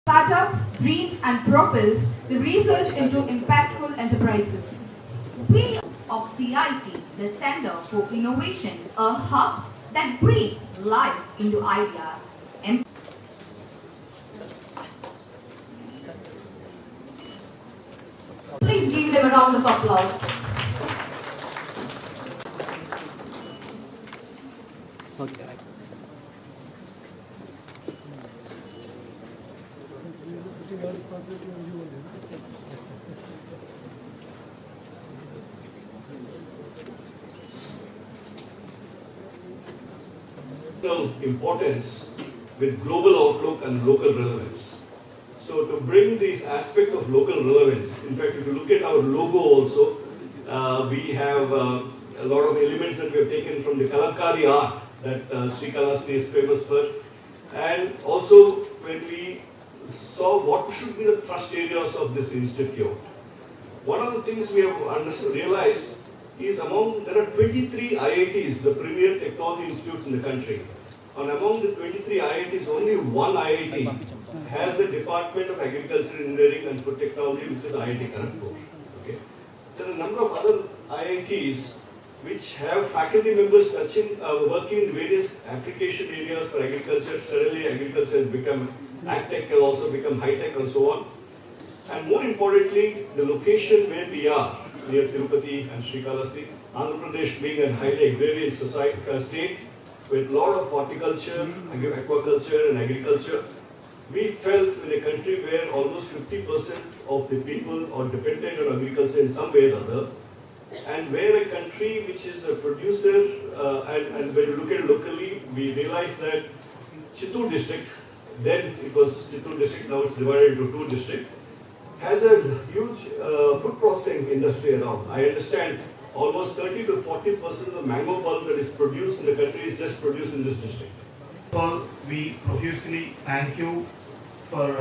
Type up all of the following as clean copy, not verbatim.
startup dreams and propels the research into impactful enterprises. We of CIC, the Center for Innovation, a hub that breathes life into ideas. Please give them a round of applause. Importance with global outlook and local relevance. So to bring this aspect of local relevance, in fact if you look at our logo also, we have a lot of elements that we have taken from the Kalamkari art that Srikalahasti is famous for. And also when we saw what should be the thrust areas of this institute, one of the things we have realized is there are 23 IITs, the premier technology institutes in the country. And among the 23 IITs, only one IIT has a Department of Agriculture, Engineering and Food Technology, which is IIT Kharagpur. Okay. There are a number of other IITs which have faculty members working in various application areas for agriculture. Suddenly agriculture has become, agtech can also become high-tech and so on. And more importantly, the location where we are, near Tirupati and Srikalahasti, Andhra Pradesh being a highly agrarian state, with a lot of horticulture, aquaculture and agriculture, we felt in a country where almost 50% of the people are dependent on agriculture in some way or other, and where a country which is a producer, and when you look at it locally, we realize that Chittoor district, then it was Chittoor district, now it's divided into two districts, has a huge food processing industry around. I understand almost 30 to 40% of the mango pulp that is produced in the country is just produced in this district. All, we profusely thank you for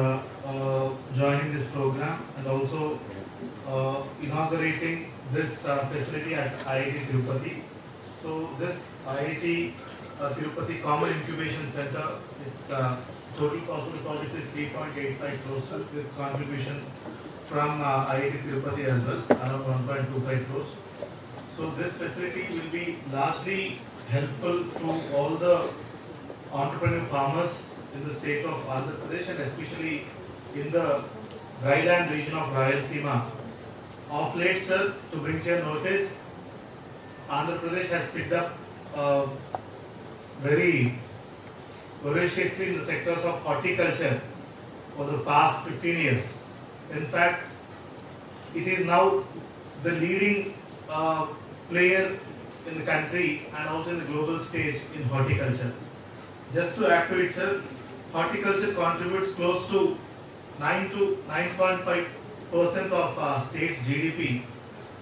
joining this program and also inaugurating this facility at IIT Tirupati. So this IIT Tirupati Common Incubation Center, its total cost of the project is 3.85 crores with contribution from IIT Tirupati as well, around 1.25 crores. So this facility will be largely helpful to all the entrepreneur farmers in the state of Andhra Pradesh and especially in the dryland region of Rayalaseema. Of late, sir, to bring to your notice, Andhra Pradesh has picked up very voraciously in the sectors of horticulture over the past 15 years. In fact, it is now the leading player in the country and also in the global stage in horticulture. Just to add to it, sir, horticulture contributes close to 9 to 9.5% of state's GDP,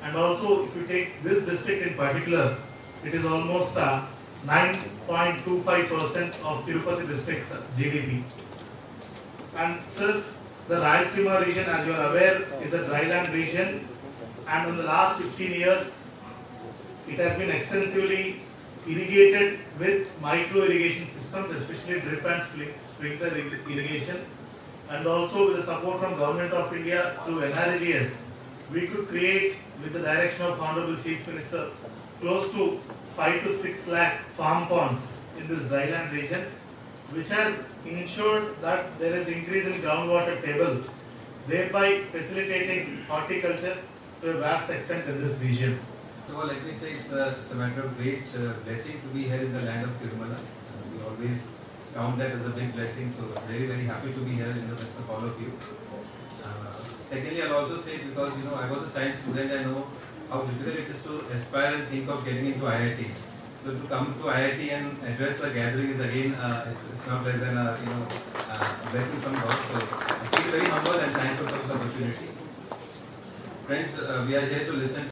and also if you take this district in particular, it is almost 9.25% of Tirupati district's GDP. And sir, the Rayalaseema region, as you are aware, is a dryland region, and in the last 15 years, it has been extensively irrigated with micro irrigation systems, especially drip and sprinkler irrigation, and also with the support from Government of India through NRGS, we could create, with the direction of Honorable Chief Minister, close to 5 to 6 lakh farm ponds in this dryland region, which has ensured that there is increase in groundwater table, thereby facilitating horticulture to a vast extent in this region. First of all, let me say it's a matter of great blessing to be here in the land of Tirumala. We always count that as a big blessing, so very, very happy to be here in the midst of all of you. Secondly, I'll also say, because I was a science student, I know how difficult it is to aspire and think of getting into IIT. So to come to IIT and address a gathering is again, it's not less than a blessing from God. So I feel very humble and thankful for this opportunity. Friends, we are here to listen.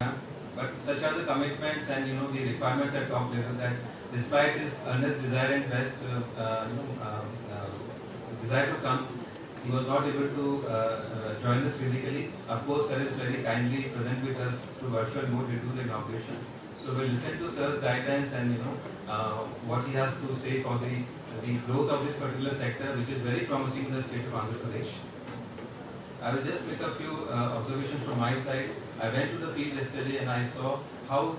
But such are the commitments and the requirements at top level that despite his earnest desire and best desire to come, he was not able to join us physically. Of course, sir is very kindly present with us through virtual mode. We do the inauguration. So we'll listen to Sir's guidelines and what he has to say for the growth of this particular sector, which is very promising in the state of Andhra Pradesh. I will just make a few observations from my side. I went to the field yesterday and I saw how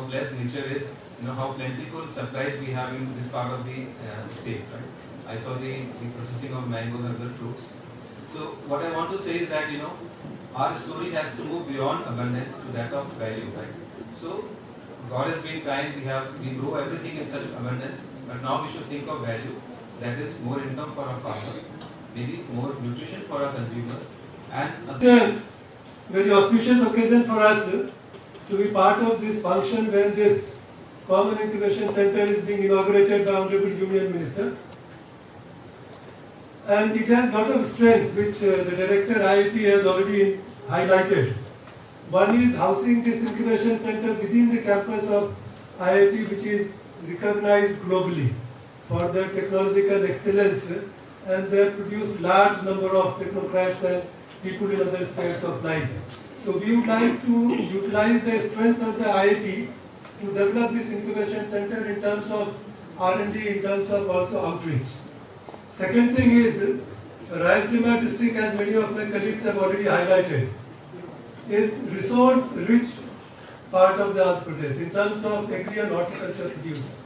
blessed nature is, how plentiful supplies we have in this part of the state. Right? I saw the processing of mangoes and other fruits. So what I want to say is that our story has to move beyond abundance to that of value. Right? So God has been kind. We grow everything in such abundance, but now we should think of value. That is more income for our farmers, maybe more nutrition for our consumers, and a very auspicious occasion for us to be part of this function when this Common Incubation Center is being inaugurated by Honorable Union Minister. And it has a lot of strength which the Director IIT has already highlighted. One is housing this incubation center within the campus of IIT, which is recognized globally for their technological excellence, and they have produced large number of technocrats and people in other spheres of life. So we would like to utilize the strength of the IIT to develop this incubation center in terms of R&D, in terms of also outreach. Second thing is, Rayalaseema district, as many of my colleagues have already highlighted, is resource-rich part of the Andhra Pradesh in terms of agri and horticulture produce.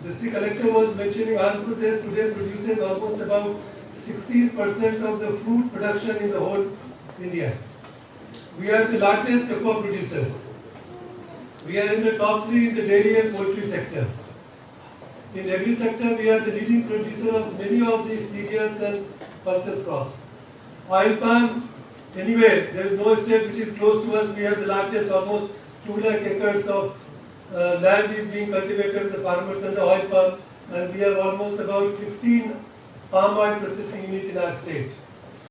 District Collector was mentioning Andhra Pradesh today produces almost about 16% of the fruit production in the whole India. We are the largest cocoa producers. We are in the top 3 in the dairy and poultry sector. In every sector, we are the leading producer of many of these cereals and pulses crops. Oil palm, anywhere, there is no state which is close to us. We have the largest, almost 2 lakh acres of land is being cultivated, the farmers and the oil palm, and we have almost about 15 palm oil processing units in our state.